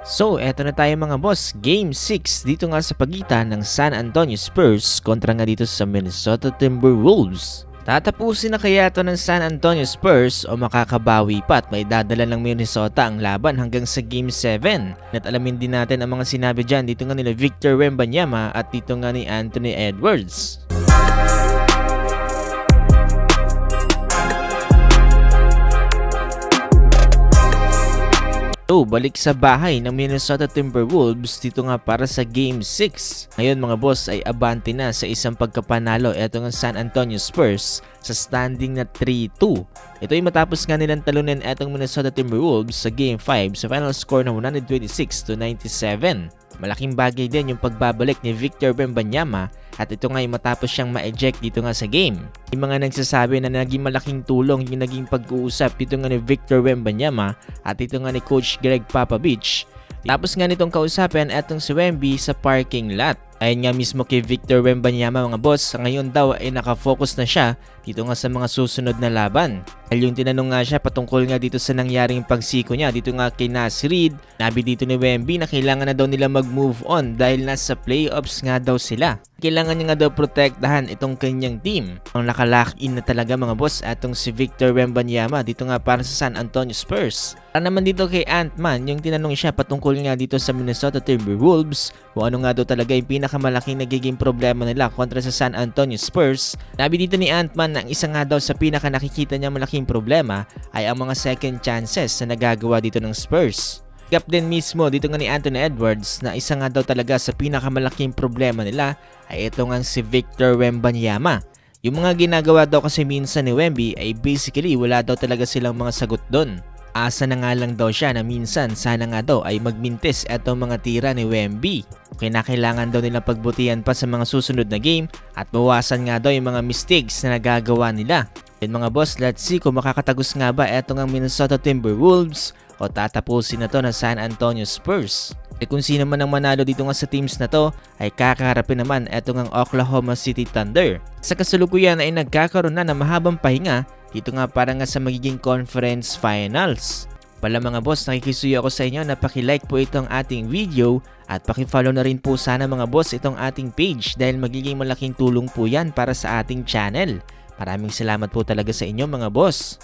So, eto na tayo mga boss. Game 6 dito nga sa pagitan ng San Antonio Spurs kontra nga dito sa Minnesota Timberwolves. Tatapusin na kaya ito ng San Antonio Spurs o makakabawi pa at may dadala ng Minnesota ang laban hanggang sa Game 7? At alamin din natin ang mga sinabi dyan dito nga nila Victor Wembanyama at dito nga ni Anthony Edwards. So, balik sa bahay ng Minnesota Timberwolves dito nga para sa Game 6. Ngayon mga boss ay abante na sa isang pagkapanalo eto ng San Antonio Spurs sa standing na 3-2. Ito ay matapos nga nilang talunin etong Minnesota Timberwolves sa Game 5 sa final score na 126-97. Malaking bagay din yung pagbabalik ni Victor Wembanyama at ito nga ay matapos siyang ma-eject dito nga sa game. Yung mga nagsasabi na naging malaking tulong yung naging pag-uusap dito nga ni Victor Wembanyama at ito nga ni Coach Greg Popovich. Tapos nga nitong kausapin etong si Wemby sa parking lot. Ayon nga mismo kay Victor Wembanyama mga boss, ngayon daw ay nakafocus na siya dito nga sa mga susunod na laban. Dahil yung tinanong nga siya patungkol nga dito sa nangyaring pagsiko niya dito nga kay Naz Reid, nabi dito ni Wemby na kailangan na daw nila mag-move on dahil nasa playoffs nga daw sila. Kailangan niya nga daw protektahan itong kanyang team. Ang nakalock-in na talaga mga boss atong si Victor Wembanyama dito nga para sa San Antonio Spurs. Para naman dito kay Ant-Man, yung tinanong siya patungkol nga dito sa Minnesota Timberwolves kung ano nga daw talaga yung pinakamalaking nagiging problema nila kontra sa San Antonio Spurs. Nabi dito ni Ant-Man na ang isa nga daw sa pinaka nakikita niya malaking problema ay ang mga second chances na nagagawa dito ng Spurs. Gap din mismo dito nga ni Anthony Edwards na isa nga daw talaga sa pinakamalaking problema nila ay ito nga si Victor Wembanyama. Yung mga ginagawa daw kasi minsan ni Wemby ay basically wala daw talaga silang mga sagot doon. Asa na nga lang daw siya na minsan sana nga daw ay magmintis etong mga tira ni Wemby. Kinakailangan daw nilang pagbutihan pa sa mga susunod na game at bawasan nga daw yung mga mistakes na nagagawa nila. Then mga boss, let's see kung makakatagos nga ba etong ang Minnesota Timberwolves o tatapusin na to ng San Antonio Spurs. E kung sino man ang manalo dito nga sa teams na to ay kakaharapin naman etong ang Oklahoma City Thunder. Sa kasalukuyan ay nagkakaroon na ng mahabang pahinga dito nga para nga sa magiging conference finals. Pala mga boss, nakikisuyo ako sa inyo na paki-like po itong ating video at paki-follow na rin po sana mga boss itong ating page dahil magiging malaking tulong po yan para sa ating channel. Maraming salamat po talaga sa inyo mga boss.